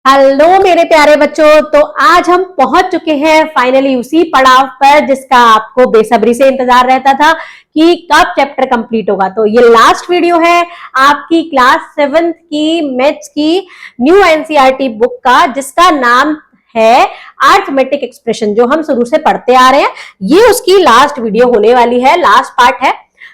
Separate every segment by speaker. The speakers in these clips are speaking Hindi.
Speaker 1: हेलो मेरे प्यारे बच्चों। तो आज हम पहुंच चुके हैं फाइनली उसी पड़ाव पर जिसका आपको बेसब्री से इंतजार रहता था कि कब चैप्टर कंप्लीट होगा। तो ये लास्ट वीडियो है आपकी क्लास 7th की मैथ्स की न्यू एनसीईआरटी बुक का, जिसका नाम है अरिथमेटिक एक्सप्रेशन, जो हम शुरू से पढ़ते आ रहे हैं। ये उसकी लास्ट वीडियो होने वाली है, लास्ट पार्ट है।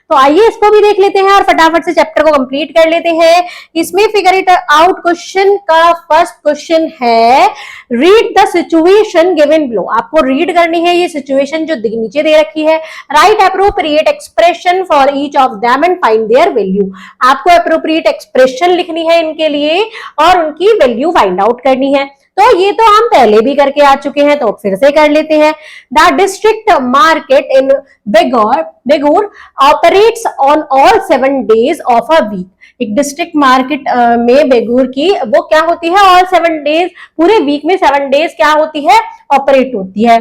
Speaker 1: तो आइए इसको भी देख लेते हैं और फटाफट से चैप्टर को कंप्लीट कर लेते हैं। इसमें फिगर इट आउट क्वेश्चन का फर्स्ट क्वेश्चन है, read the situation given below. आपको रीड करनी है ये सिचुएशन जो नीचे दे रखी है। Right appropriate expression for each of them and find their value. आपको अप्रोप्रिएट एक्सप्रेशन लिखनी है इनके लिए और उनकी वैल्यू फाइंड आउट करनी है। तो ये तो हम पहले भी करके आ चुके हैं, तो फिर से कर लेते हैं। The district market in Begur operates on all 7 days of a week. एक डिस्ट्रिक्ट मार्केट में बेगूर की वो क्या होती है, ऑल 7 days, पूरे वीक में 7 days क्या होती है, ऑपरेट होती है।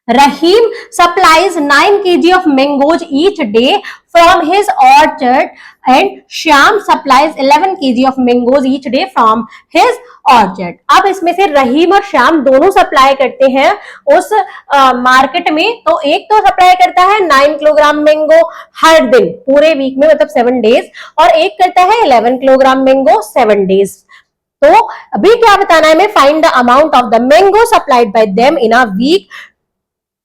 Speaker 1: Rahim supplies 9 kg of mangoes each day from his orchard and Shyam supplies 11 kg of mangoes each day from his orchard। अब इसमें से रहीम और श्याम दोनों सप्लाई करते हैं उस मार्केट में। तो एक तो सप्लाई करता है 9 किलोग्राम मैंगो हर दिन पूरे वीक में, मतलब 7 days, और एक करता है 11 किलोग्राम मैंगो 7 days। तो अभी क्या बताना है हमें, find the amount of the mango supplied by them in a week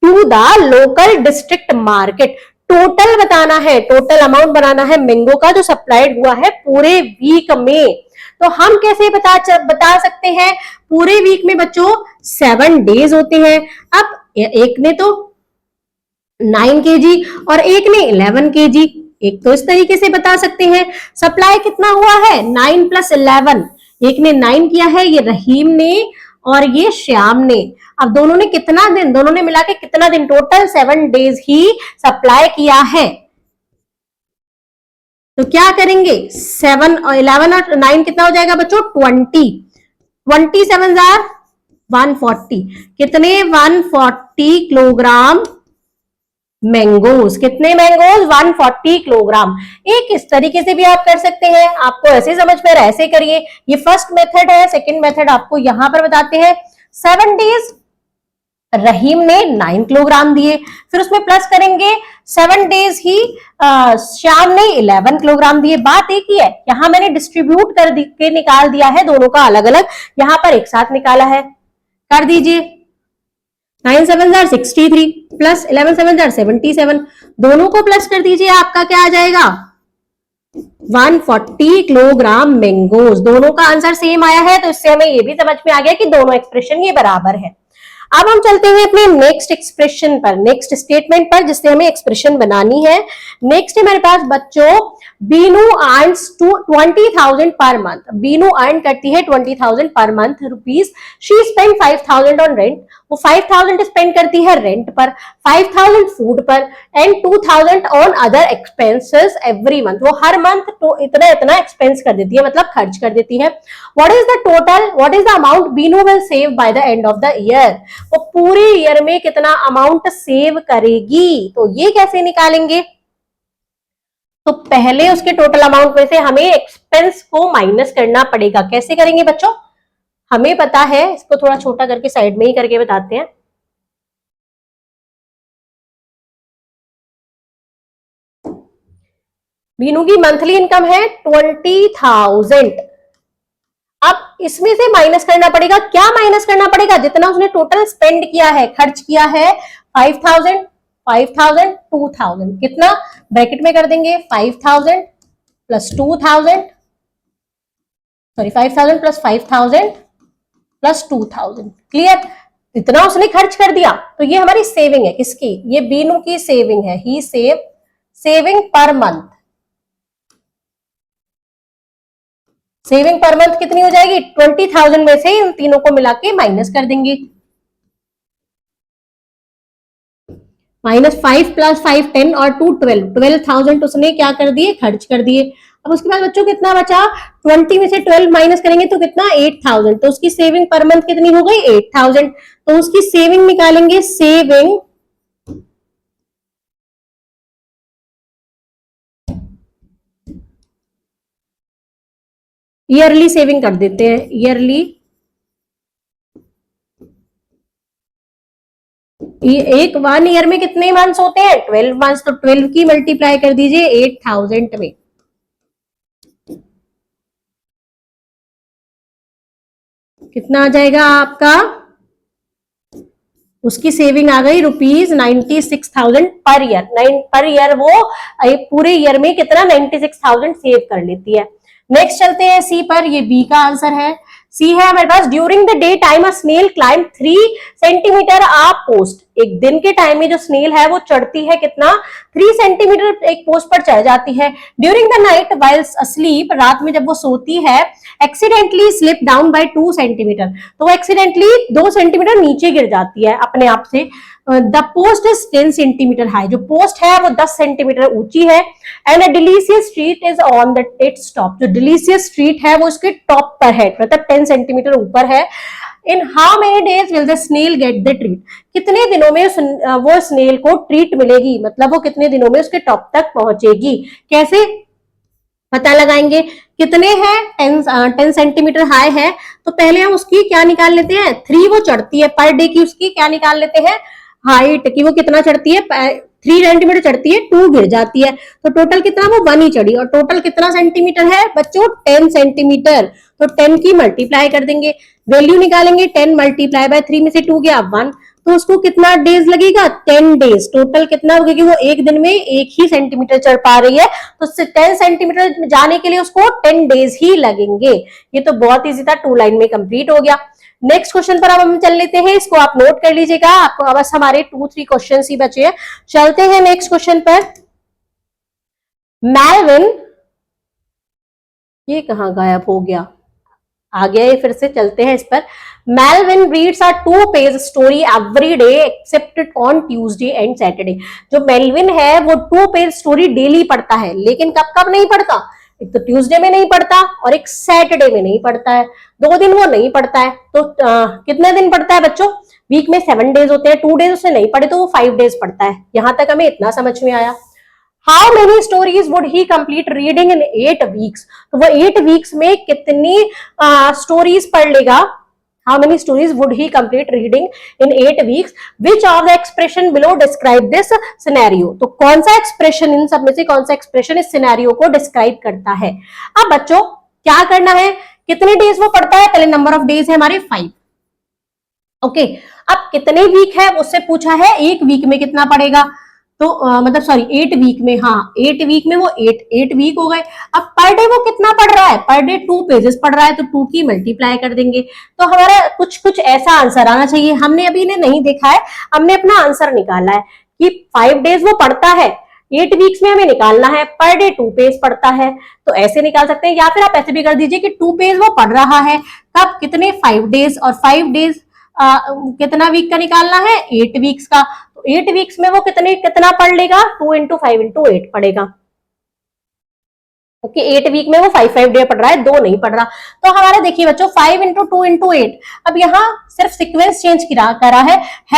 Speaker 1: to the local district market. Total बताना है, टोटल अमाउंट बनाना है मैंगो का जो सप्लाइड हुआ है पूरे वीक में। तो हम कैसे बता सकते हैं, पूरे वीक में बच्चों 7 days होते हैं। अब एक ने तो 9 kg और एक ने 11 kg, एक तो इस तरीके से बता सकते हैं। सप्लाई कितना हुआ है, 9 + 11। एक ने 9 किया है, ये रहीम ने और ये श्याम ने। अब दोनों ने कितना दिन, दोनों ने मिला के कितना दिन, टोटल 7 days ही सप्लाई किया है। तो क्या करेंगे, 7 और 11 और 9 कितना हो जाएगा बच्चों, 20। 27 are 140। कितने, 140 किलोग्राम मैंगोज। कितने मैंगोज, 140 किलोग्राम। एक इस तरीके से भी आप कर सकते हैं, आपको ऐसे समझ में ऐसे करिए। ये फर्स्ट मेथड है। सेकंड मेथड आपको यहां पर बताते हैं। 7 days रहीम ने 9 किलोग्राम दिए, फिर उसमें प्लस करेंगे 7 days ही श्याम ने 11 किलोग्राम दिए। बात एक ही है, यहां मैंने डिस्ट्रीब्यूट के निकाल दिया है दोनों का अलग अलग, यहां पर एक साथ निकाला है। कर दीजिए, 9 7 are 63 प्लस 11 7 are 77। दोनों को प्लस कर दीजिए, आपका क्या आ जाएगा, 140 किलोग्राम मैंगोज। दोनों का आंसर सेम आया है, तो इससे हमें ये भी समझ में आ गया कि दोनों एक्सप्रेशन ये बराबर है। अब हम चलते हैं अपने नेक्स्ट एक्सप्रेशन पर, नेक्स्ट स्टेटमेंट पर, जिससे हमें एक्सप्रेशन बनानी है। नेक्स्ट है मेरे पास बच्चों, Binu earns 20,000 per month. Binu earn करती है 20,000 per month rupees. She spend 5,000 on rent. वो 5,000 स्पेंड करती है रेंट पर, 5,000 फूड पर and 2,000 on other expenses every month. वो हर मंथ तो इतना इतना एक्सपेंस कर देती है, मतलब खर्च कर देती है। What is the total, what is the amount Binu will save by the end of the year. वो पूरे ईयर में कितना अमाउंट सेव करेगी, तो ये कैसे निकालेंगे। तो पहले उसके टोटल अमाउंट में से हमें एक्सपेंस को माइनस करना पड़ेगा। कैसे करेंगे बच्चों, हमें पता है, इसको थोड़ा छोटा करके साइड में ही करके बताते हैं। बीनू की मंथली इनकम है 20,000। अब इसमें से माइनस करना पड़ेगा, क्या माइनस करना पड़ेगा, जितना उसने टोटल स्पेंड किया है, खर्च किया है, 5,000 5,000 2,000, कितना ब्रैकेट में कर देंगे, 5,000 plus 2,000, sorry 5,000 plus 5,000 plus 2,000। Clear, इतना उसने खर्च कर दिया, तो ये हमारी सेविंग है। किसकी, ये बीनू की सेविंग है। ही saving per month. Saving per month कितनी हो जाएगी, 20,000 में से इन तीनों को मिला के माइनस कर देंगे। -5 + 5 10 और 2 12,000 उसने क्या कर दिए, खर्च कर दिए। अब उसके बाद बच्चों कितना बचा, 20 में से 12 माइनस करेंगे तो कितना, 8,000। तो उसकी सेविंग पर मंथ कितनी हो गई, 8,000। तो उसकी सेविंग निकालेंगे, सेविंग ईयरली सेविंग कर देते हैं, ईयरली एक 1 ईयर में कितने मंथ्स होते हैं? 12 मंथ्स। तो 12 की मल्टीप्लाई कर दीजिए 8000 में, कितना आ जाएगा आपका? उसकी सेविंग आ गई ₹96,000 पर ईयर। पर ईयर वो पूरे ईयर में कितना 96,000 सेव कर लेती है। नेक्स्ट चलते हैं सी पर, ये बी का आंसर है। सी है हमारे पास, during the day time a snail climb 3 centimetre a post. एक दिन के टाइम में जो स्नेल है वो चढ़ती है कितना? 3 सेंटीमीटर एक पोस्ट पर चढ़ जाती है। During the night while asleep, रात में जब वो सोती है, accidentally slip down by 2 centimetre, तो वो एक्सीडेंटली 2 सेंटीमीटर नीचे गिर जाती है अपने आप से। The post is 10 centimetre high, जो पोस्ट है वो 10 सेंटीमीटर ऊंची है। And a delicious street is on the its top, जो डिलीशियस स्ट्रीट है वो उसके टॉप पर है, मतलब 10 सेंटीमीटर ऊपर है। In how many days will the snail get the treat, कितने दिनों में वो स्नेल को ट्रीट मिलेगी, मतलब वो कितने दिनों में उसके टॉप तक पहुंचेगी। कैसे पता लगाएंगे? कितने हैं? 10 सेंटीमीटर हाई है, तो पहले हम उसकी क्या निकाल लेते हैं? 3 वो चढ़ती है पर डे की, उसकी क्या निकाल लेते हैं? हाइट की, वो कितना चढ़ती है? 3 सेंटीमीटर चढ़ती है, 2 गिर जाती है, तो टोटल कितना? वो 1 ही चढ़ी। और टोटल कितना सेंटीमीटर है बच्चों? 10 सेंटीमीटर। तो 10 की मल्टीप्लाई कर देंगे, वैल्यू निकालेंगे। 10 मल्टीप्लाई बाय 3 में से 2 गया 1, तो उसको कितना डेज लगेगा? 10 डेज। टोटल कितना होगा, क्योंकि वो एक दिन में 1 ही सेंटीमीटर चढ़ पा रही है, तो 10 सेंटीमीटर जाने के लिए उसको 10 डेज ही लगेंगे। ये तो बहुत इजी था, 2 लाइन में कंप्लीट हो गया। नेक्स्ट क्वेश्चन पर अब हम चल लेते हैं, इसको आप नोट कर लीजिएगा, आपको बस हमारे 2-3 क्वेश्चन ही बचे हैं। चलते हैं नेक्स्ट क्वेश्चन पर। मेलविन, ये कहां गायब हो गया? आ गया ये, फिर से चलते हैं इस पर। Melvin reads a 2-page story every day except on Tuesday and Saturday। जो मेलविन है वो 2-page स्टोरी डेली पढ़ता है, लेकिन कब कब नहीं पढ़ता? एक तो ट्यूसडे में नहीं पढ़ता और एक सैटरडे में नहीं पढ़ता है, 2 दिन वो नहीं पढ़ता है। तो कितने दिन पढ़ता है बच्चों? वीक में 7 डेज होते हैं, 2 डेज उसने नहीं पढ़े तो वो 5 डेज पढ़ता है। यहां तक हमें इतना समझ में आया। How many stories would he complete reading in 8 weeks, तो वो 8 वीक्स में कितनी स्टोरीज पढ़ लेगा? How many stories would he complete reading in 8 weeks? Which of the expression below describe this scenario? तो कौन सा एक्सप्रेशन, इन सब में से कौन सा एक्सप्रेशन इस सिनेरियो को डिस्क्राइब करता है? अब बच्चों क्या करना है? कितने डेज वो पढ़ता है? पहले नंबर ऑफ डेज है हमारे 5। ओके, अब कितने वीक है उससे पूछा है, 1 वीक में कितना पढ़ेगा? तो मतलब सॉरी 8 वीक में, हाँ 8 वीक में वो 8 वीक हो गए। अब पर डे वो कितना पढ़ रहा है? पर डे 2 पेजेस पढ़ रहा है, तो 2 की मल्टीप्लाई कर देंगे, तो हमारा कुछ ऐसा आंसर आना चाहिए। हमने अभी इन्हें नहीं देखा है, हमने अपना आंसर निकाला है कि 5 डेज वो पढ़ता है, 8 वीक्स में हमें निकालना है, पर डे 2 पेज पढ़ता है, तो ऐसे निकाल सकते हैं। या फिर आप ऐसे भी कर दीजिए कि 2 पेज वो पढ़ रहा है, कब? कितने? 5 डेज, और 5 डेज कितना वीक का निकालना है? 8 वीक्स का। तो 8 वीक्स में वो कितना पढ़ लेगा? 2 इंटू 5 इंटू 8 पढ़ेगा। ओके, 8 वीक में वो 5 डे पढ़ रहा है, 2 नहीं पढ़ रहा। तो हमारा देखिए बच्चों 5 इंटू 2 इंटू 8, अब यहाँ सिर्फ सिक्वेंस चेंज करा है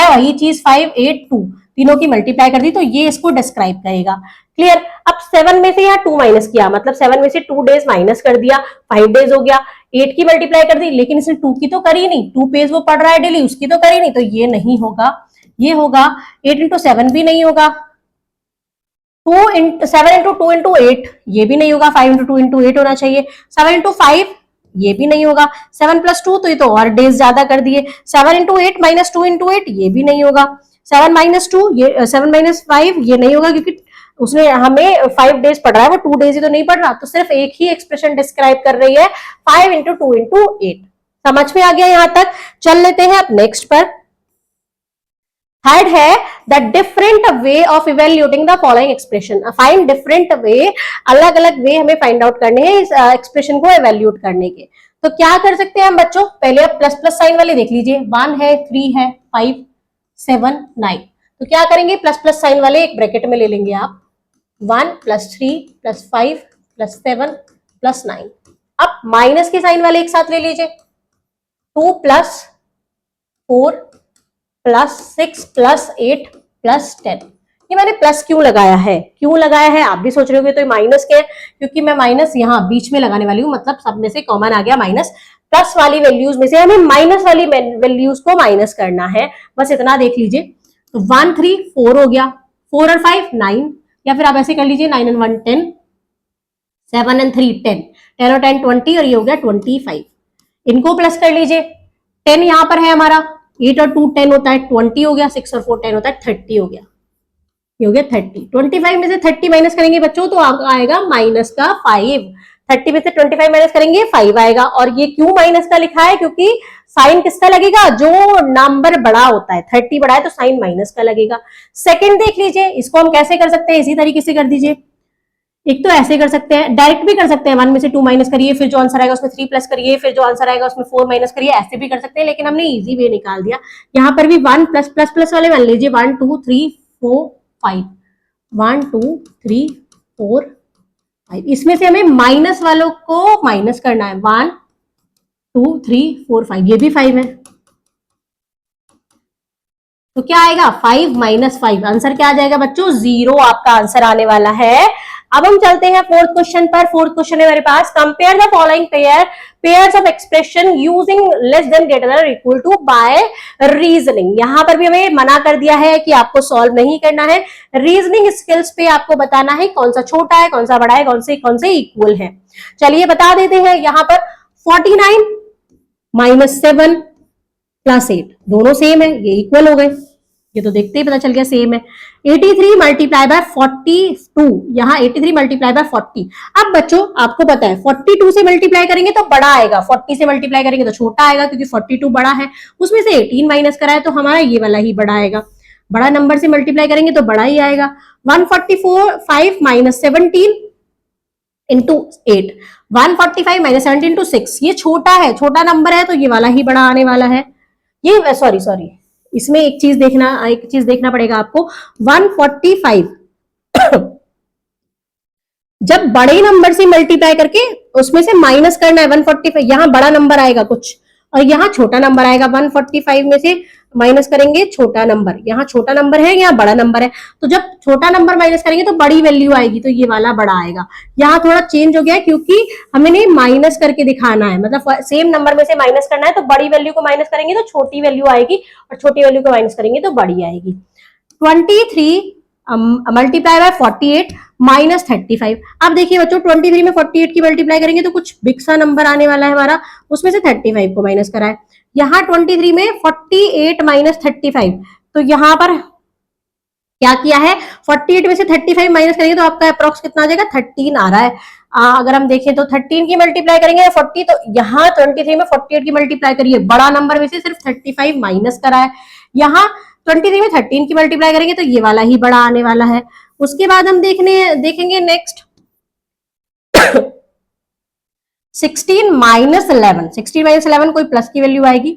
Speaker 1: वही चीज, 5 8 2, तीनों की मल्टीप्लाई कर दी, तो ये इसको डिस्क्राइब करेगा। क्लियर? अब 7 में से यहाँ 2 माइनस किया, मतलब 7 में से 2 डेज माइनस कर दिया, 5 डेज हो गया। 8 की मल्टीप्लाई कर दी, लेकिन इसने 2 की तो करी नहीं, 2 पेज वो पढ़ रहा है डेली, उसकी तो करी नहीं, तो ये नहीं होगा, ये होगा। 8 इंटू 7 भी नहीं होगा, 7 इंटू 2 इंटू 8 ये भी नहीं होगा, 5 इंटू 2 इंटू 8 होना चाहिए। 7 इंटू 5 ये भी नहीं होगा, 7 प्लस 2 तो ये तो और डेज ज्यादा कर दिए। 7 इंटू 8 माइनस 2 इंटू 8 ये भी नहीं होगा। 7 माइनस 2 ये 7 माइनस 5 ये नहीं होगा, क्योंकि उसने हमें 5 डेज पढ़ रहा है, वो 2 डेज ही तो नहीं पढ़ रहा, तो सिर्फ एक ही एक्सप्रेशन डिस्क्राइब कर रही है, 5 इंटू 2 इंटू 8। समझ में आ गया यहां तक? चल लेते हैं अब नेक्स्ट पर। थर्ड है the different way of evaluating the following expression. Find different way, अलग अलग वे हमें फाइंड आउट करने हैं इस एक्सप्रेशन को इवेल्यूट करने के। तो क्या कर सकते हैं हम बच्चों? पहले आप प्लस प्लस साइन वाले देख लीजिए, 1 है, 3 है, 5 7 9। तो क्या करेंगे? प्लस प्लस साइन वाले एक ब्रैकेट में ले लेंगे आप, 1 प्लस 3 प्लस 5 प्लस 7 प्लस 9। अब माइनस के साइन वाले एक साथ ले लीजिए, 2 प्लस 4 प्लस 6 प्लस 8 प्लस 10। ये मैंने प्लस क्यों लगाया है? क्यों लगाया है आप भी सोच रहे होगे तो माइनस क्या है, क्योंकि मैं माइनस यहाँ बीच में लगाने वाली हूँ, मतलब सब में से कॉमन आ गया माइनस। प्लस वाली वैल्यूज में से हमें माइनस वाली वैल्यूज को माइनस करना है, बस इतना देख लीजिए। तो 1 3 4 हो गया, 4 और 5 9, या फिर आप ऐसे कर लीजिए 9 and 1 10, 7 and 3 10, 10 और 10 20, और ये हो गया 25। इनको प्लस कर लीजिए, 10 यहां पर है हमारा, 8 और 2 10 होता है 20 हो गया, 6 और 4 10 होता है 30 हो गया, ये हो गया 30। 25 में से 30 माइनस करेंगे बच्चों तो आएगा माइनस का 5। 30 में से 25 माइनस करेंगे 5 आएगा। और ये क्यों माइनस का लिखा है, क्योंकि साइन किसका लगेगा, जो नंबर बड़ा होता है, 30 बड़ा है तो साइन माइनस का लगेगा। सेकंड देख लीजिए, इसको हम कैसे कर सकते हैं, इसी तरीके से कर दीजिए। एक तो ऐसे कर सकते हैं, डायरेक्ट भी कर सकते हैं, 1 में से 2 माइनस करिए, फिर जो आंसर आएगा उसमें 3 प्लस करिए, फिर जो आंसर आएगा उसमें 4 माइनस करिए, ऐसे भी कर सकते हैं, लेकिन हमने इजी वे निकाल दिया। यहाँ पर भी 1 प्लस प्लस प्लस वाले मान लीजिए, 1 2 3 4 5, 1 2 3 4 5, इसमें से हमें माइनस वालों को माइनस करना है, 1 2 3 4 5, ये भी 5 है, तो क्या आएगा 5 माइनस 5, आंसर क्या आ जाएगा बच्चों, 0 आपका आंसर आने वाला है। अब हम चलते हैं फोर्थ क्वेश्चन पर। फोर्थ क्वेश्चन है मेरे पास, compare the following pairs of expression using less than greater than और इक्वल टू बाय रीजनिंग। यहां पर भी हमें मना कर दिया है कि आपको सॉल्व नहीं करना है, रीजनिंग स्किल्स पे आपको बताना है कौन सा छोटा है, कौन सा बड़ा है, कौन से इक्वल है। चलिए बता देते हैं, यहां पर 49 माइनस 7 प्लस 8 दोनों सेम है, ये इक्वल हो गए, ये तो देखते ही पता चल गया सेम है। 83 मल्टीप्लाई बाय 42, यहाँ 83 मल्टीप्लाई बाय 40। अब बच्चों आपको पता है 42 से मल्टीप्लाई करेंगे तो बड़ा आएगा, 40 से मल्टीप्लाई करेंगे तो छोटा आएगा, क्योंकि 42 बड़ा है, उसमें से 18 माइनस करा है तो हमारा ये वाला ही बड़ा आएगा। बड़ा नंबर से मल्टीप्लाई करेंगे तो बड़ा ही आएगा। 145 माइनस 17 इंटू 8, 145 माइनस 17 इंटू 6, ये छोटा है, छोटा नंबर है तो ये वाला ही बड़ा आने वाला है। ये सॉरी इसमें एक चीज देखना पड़ेगा आपको, 145 जब बड़े नंबर से मल्टीप्लाई करके उसमें से माइनस करना है 145, यहां बड़ा नंबर आएगा कुछ और यहाँ छोटा नंबर आएगा, 145 में से माइनस करेंगे छोटा नंबर, यहाँ छोटा नंबर है यहाँ बड़ा नंबर है, तो जब छोटा नंबर माइनस करेंगे तो बड़ी वैल्यू आएगी, तो ये वाला बड़ा आएगा। यहाँ थोड़ा चेंज हो गया है क्योंकि हमें माइनस करके दिखाना है, मतलब सेम नंबर में से माइनस करना है, तो बड़ी वैल्यू को माइनस करेंगे तो छोटी वैल्यू आएगी और छोटी वैल्यू को माइनस करेंगे तो बड़ी आएगी। 23 मल्टीप्लाई बाय 48 माइनस 35। अब देखिए बच्चों 23 में 48 की मल्टीप्लाई करेंगे तो कुछ बिग सा नंबर आने वाला है हमारा, उसमें से 35 को माइनस करा है। यहाँ 23 में 48 माइनस 35, तो यहाँ पर क्या किया है, 48 में से 35 माइनस करेंगे तो आपका अप्रोक्स कितना आ जाएगा, 13 आ रहा है। अगर हम देखें तो 13 की मल्टीप्लाई करेंगे 40, तो यहाँ 23 में 48 की मल्टीप्लाई करिए, बड़ा नंबर में से सिर्फ 35 माइनस करा है। यहाँ 23 में 13 की मल्टीप्लाई करेंगे तो ये वाला ही बड़ा आने वाला है। उसके बाद हम देखेंगे नेक्स्ट 16 माइनस 11, 16 माइनस 11 कोई प्लस की वैल्यू आएगी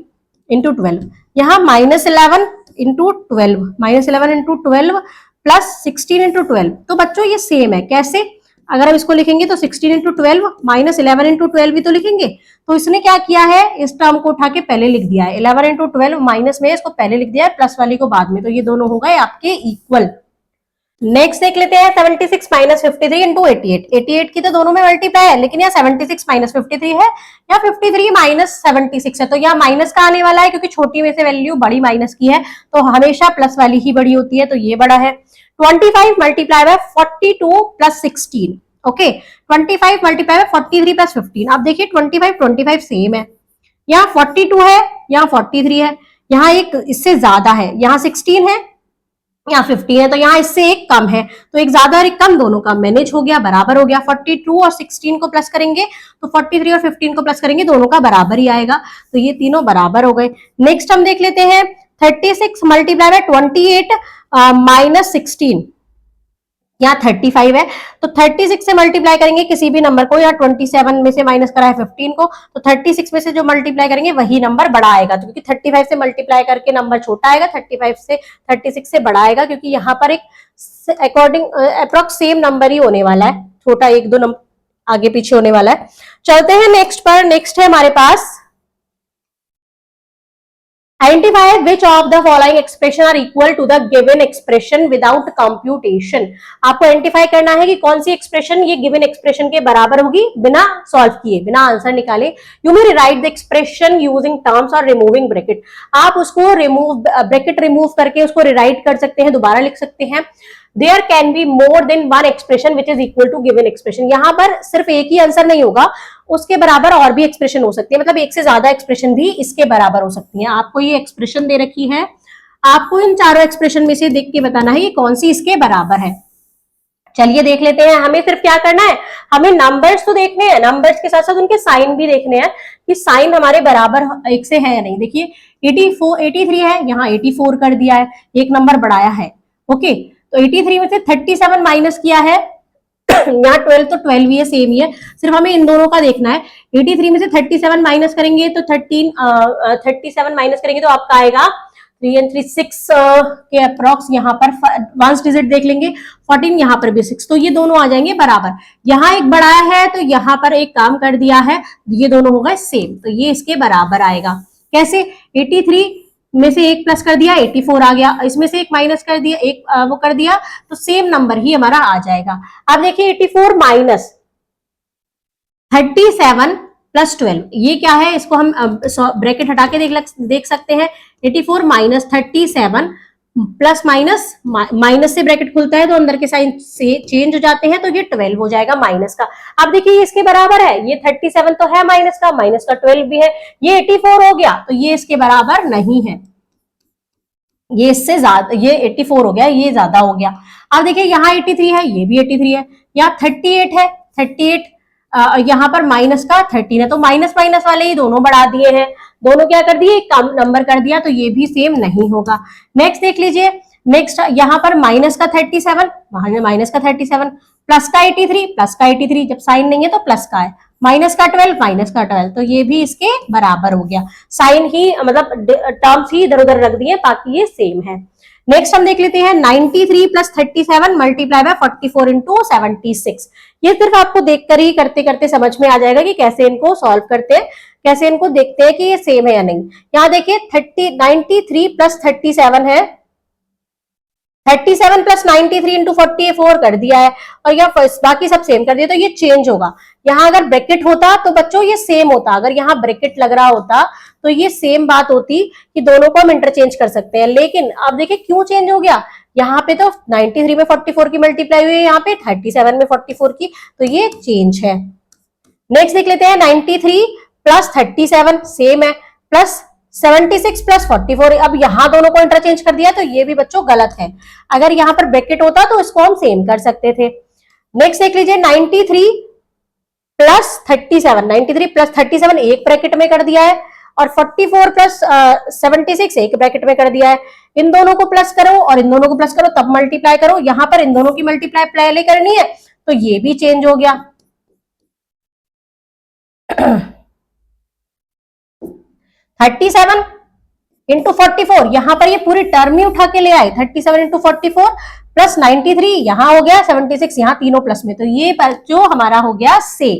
Speaker 1: इंटू 12, यहाँ minus 11 into 12, minus 11 into 12 plus 16 into 12, तो बच्चों ये सेम है। कैसे, अगर हम इसको लिखेंगे तो 16 इंटू 12 माइनस 11 इंटू 12 भी तो लिखेंगे, तो इसने क्या किया है, इस टर्म को उठा के पहले लिख दिया है, 11 इंटू 12 माइनस में इसको पहले लिख दिया है, प्लस वाली को बाद में, तो ये दोनों हो गए आपके इक्वल। नेक्स्ट देख लेते हैं 76 माइनस 53 इंटू 88, 88 की तो दोनों में मल्टीप्लाई है, लेकिन यहाँ 76 माइनस 53 है, या 53 माइनस 76 है, तो यहाँ माइनस का आने वाला है, क्योंकि छोटी में से वैल्यू बड़ी माइनस की है, तो हमेशा प्लस वाली ही बड़ी होती है, तो ये बड़ा है। 25 multiply by 42 plus 16, okay, 25 multiply by 43 plus 15। आप देखिए 25 सेम है, यहाँ 42 है, यहाँ 43 है, यहाँ एक इससे ज्यादा है, यहाँ 16 है, यहाँ 50 है, तो यहाँ इससे एक कम है, तो एक ज्यादा और एक कम दोनों का मैनेज हो गया, बराबर हो गया। 42 और 16 को प्लस करेंगे तो 43 और 15 को प्लस करेंगे, दोनों का बराबर ही आएगा, तो ये तीनों बराबर हो गए। नेक्स्ट हम देख लेते हैं 36 मल्टीप्लाई बाय 28 माइनस 16, यहाँ 35 है, तो 36 से मल्टीप्लाई करेंगे किसी भी नंबर को, या 27 में से माइनस करा है 15 को, तो 36 में से जो मल्टीप्लाई करेंगे वही नंबर बड़ा आएगा, तो क्योंकि 35 से मल्टीप्लाई करके नंबर छोटा आएगा, 36 से बड़ा आएगा, क्योंकि यहाँ पर एक अकॉर्डिंग अप्रोक्स सेम नंबर ही होने वाला है, छोटा एक दो नंबर आगे पीछे होने वाला है। चलते हैं नेक्स्ट पर। नेक्स्ट है हमारे पास identify which of the following expression are equal to the given expression without computation. आपको आइडेंटिफाई करना है कि कौन सी एक्सप्रेशन ये गिवन एक्सप्रेशन के बराबर होगी बिना सॉल्व किए, बिना आंसर निकाले। You may write the expression using terms और रिमूविंग ब्रैकेट। आप उसको ब्रैकेट रिमूव करके उसको रिराइट कर सकते हैं, दोबारा लिख सकते हैं। There can be more than one expression which is equal to given expression. यहां पर सिर्फ एक ही आंसर नहीं होगा, उसके बराबर और भी एक्सप्रेशन हो सकती है, मतलब एक से ज्यादा एक्सप्रेशन भी इसके बराबर हो सकती है। आपको ये एक्सप्रेशन दे रखी है, आपको इन चारों एक्सप्रेशन में से देख के बताना है ये कौन सी इसके बराबर है। चलिए देख लेते हैं। हमें सिर्फ क्या करना है, हमें नंबर्स तो देखने हैं, नंबर्स के साथ साथ उनके साइन भी देखने हैं कि साइन हमारे बराबर एक से है या नहीं। देखिए 83 है, यहाँ 84 कर दिया है, एक नंबर बढ़ाया है। ओके, तो 83 में से 37 माइनस किया है, यहाँ 12 तो 12 ही है, सेम ही है, सिर्फ हमें इन दोनों का देखना है। 83 में से 37 माइनस करेंगे तो 37 माइनस करेंगे तो आपका आएगा 3 and 3 6 के अप्रॉक्स। यहाँ पर वंस डिजिट देख लेंगे 14, यहाँ पर भी 6, तो ये दोनों आ जाएंगे बराबर। यहाँ एक बढ़ाया है तो यहाँ पर एक काम कर दिया है, ये दोनों होगा सेम, तो ये इसके बराबर आएगा। कैसे, 83 में से एक प्लस कर दिया 84 आ गया, इसमें से एक माइनस कर दिया, एक वो कर दिया, तो सेम नंबर ही हमारा आ जाएगा। अब देखिए 84 माइनस 37 प्लस 12, ये क्या है, इसको हम ब्रैकेट हटा के देख सकते हैं। 84 माइनस 37 प्लस माइनस से ब्रैकेट खुलता है तो अंदर के साइन से चेंज हो जाते हैं, तो ये 12 हो जाएगा माइनस का। अब देखिए ये इसके बराबर है, ये 37 तो है माइनस का 12 भी है, ये 84 हो गया, तो ये इसके बराबर नहीं है, ये इससे ज्यादा, ये 84 हो गया, ये ज्यादा हो गया। अब देखिए यहाँ 83 है, ये भी 83 है, यहाँ 38 है, 38 यहाँ पर माइनस का 13 है, तो माइनस माइनस वाले ही दोनों बढ़ा दिए हैं, दोनों क्या कर दिए, कम नंबर कर दिया, तो ये भी सेम नहीं होगा। नेक्स्ट देख लीजिए, नेक्स्ट यहाँ पर माइनस का 37, वहां माइनस का 37, प्लस का 83, प्लस का 83, जब साइन नहीं है तो प्लस का है, माइनस का 12, माइनस का 12, तो ये भी इसके बराबर हो गया। साइन ही मतलब टर्म्स ही इधर उधर रख दिए, बाकी ये सेम है। नेक्स्ट हम देख लेते हैं 93 प्लस 37 मल्टीप्लाई बाय 44 इंटू 76। ये सिर्फ आपको देखकर ही करते करते समझ में आ जाएगा कि कैसे इनको सॉल्व करते हैं, कैसे इनको देखते हैं कि ये सेम है या नहीं। यहाँ देखिए 93 प्लस 37 है, 37 प्लस 93 इंटू 44 कर दिया है, और यहाँ बाकी सब सेम कर दिया, तो ये चेंज होगा। यहाँ अगर ब्रैकेट होता तो बच्चों ये सेम होता, अगर यहाँ ब्रैकेट लग रहा होता तो ये सेम बात होती कि दोनों को हम इंटरचेंज कर सकते हैं। लेकिन अब देखिए क्यों चेंज हो गया, यहाँ पे तो 93 में 44 की मल्टीप्लाई हुई है, यहाँ पे 37 में 44 की, तो ये चेंज है। नेक्स्ट देख लेते हैं 93 प्लस 37 सेम है, प्लस 76 प्लस 44, अब यहाँ दोनों को इंटरचेंज कर दिया, तो ये भी बच्चों गलत है। अगर यहाँ पर ब्रैकेट होता तो इसको हम सेम कर सकते थे। नेक्स्ट देख लीजिए 93 प्लस 37, 93 प्लस 37 एक ब्रैकेट में कर दिया है, और 44 प्लस 76 एक ब्रैकेट में कर दिया है। इन दोनों को प्लस करो और इन दोनों को प्लस करो, तब मल्टीप्लाई करो, यहाँ पर इन दोनों की मल्टीप्लाई पहले करनी है, तो ये भी चेंज हो गया। 37 इंटू 44, यहाँ पर ये पूरी टर्म ही उठा के ले आए, 37 इंटू 44 प्लस 93, यहाँ हो गया 76, यहाँ तीनों प्लस में, तो ये जो हमारा हो गया से।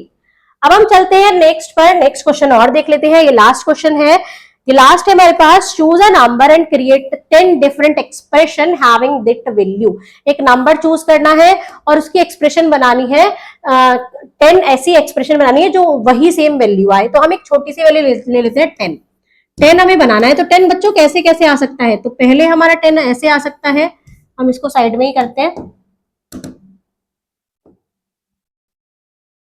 Speaker 1: अब हम चलते हैं नेक्स्ट पर, नेक्स्ट क्वेश्चन और देख लेते हैं, ये लास्ट क्वेश्चन है, ये लास्ट है हमारे पास। Choose a number and create 10 different expression having that value. एक नंबर चूज करना है और उसकी एक्सप्रेशन बनानी है, 10 ऐसी एक्सप्रेशन बनानी है जो वही सेम वैल्यू आए। तो हम एक छोटी सी वैल्यू ले लेते हैं 10 हमें बनाना है। तो 10 बच्चों कैसे कैसे आ सकता है, तो पहले हमारा 10 ऐसे आ सकता है, हम इसको साइड में ही करते हैं।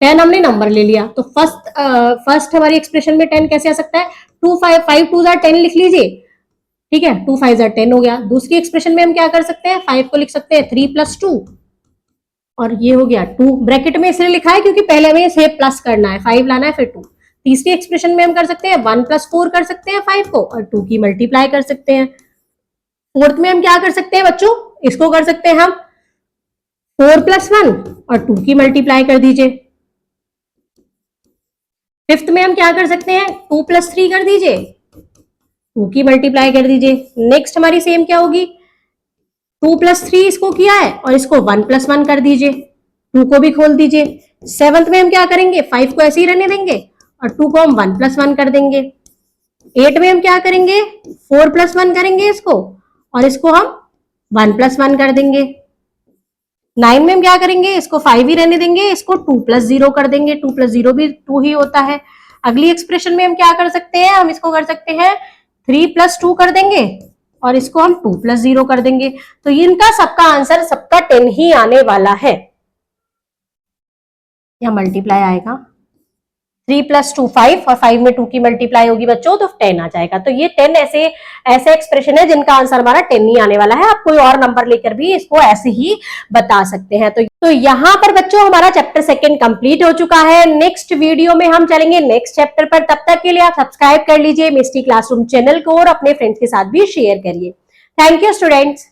Speaker 1: 10 हमने नंबर ले लिया, तो फर्स्ट हमारी एक्सप्रेशन में 10 कैसे आ सकता है, 5 2 10 लिख लीजिए, ठीक है, 2 5 10 हो गया। दूसरी एक्सप्रेशन में हम क्या कर सकते हैं, 5 को लिख सकते हैं 3 + 2, और ये हो गया 2, ब्रैकेट में इसलिए लिखा है क्योंकि पहले हमें इसे प्लस करना है, 5 लाना है फिर 2। तीसरी एक्सप्रेशन में हम कर सकते हैं 1 + 4 कर सकते हैं 5 को, और 2 की मल्टीप्लाई कर सकते हैं। फोर्थ में हम क्या कर सकते हैं बच्चों, इसको कर सकते हैं हम 4 + 1 और 2 की मल्टीप्लाई कर दीजिए। फिफ्थ में हम क्या कर सकते हैं, 2 + 3 कर दीजिए, 2 की मल्टीप्लाई कर दीजिए। नेक्स्ट हमारी सेम क्या होगी, 2 + 3 इसको किया है और इसको 1 + 1 कर दीजिए, 2 को भी खोल दीजिए। सेवंथ में हम क्या करेंगे, 5 को ऐसे ही रहने देंगे और 2 को हम 1 + 1 कर देंगे। 8 में हम क्या करेंगे, 4 + 1 करेंगे इसको, और इसको हम 1 + 1 कर देंगे। 9 में हम क्या करेंगे, इसको 5 ही रहने देंगे, इसको 2 + 0 कर देंगे। 2 + 0 भी 2 ही होता है। अगली एक्सप्रेशन में हम क्या कर सकते हैं, हम इसको कर सकते हैं 3 + 2 कर देंगे, और इसको हम 2 + 0 कर देंगे। तो इनका सबका आंसर सबका 10 ही आने वाला है। यह मल्टीप्लाई आएगा, 3 + 2 5, और 5 में 2 की मल्टीप्लाई होगी बच्चों तो 10 आ जाएगा। तो ये 10 ऐसे एक्सप्रेशन है जिनका आंसर हमारा 10 ही आने वाला है। आप कोई और नंबर लेकर भी इसको ऐसे ही बता सकते हैं। तो यहाँ पर बच्चों हमारा चैप्टर 2 कंप्लीट हो चुका है। नेक्स्ट वीडियो में हम चलेंगे नेक्स्ट चैप्टर पर। तब तक के लिए आप सब्सक्राइब कर लीजिए मिस्टी क्लासरूम चैनल को, और अपने फ्रेंड्स के साथ भी शेयर करिए। Thank you students.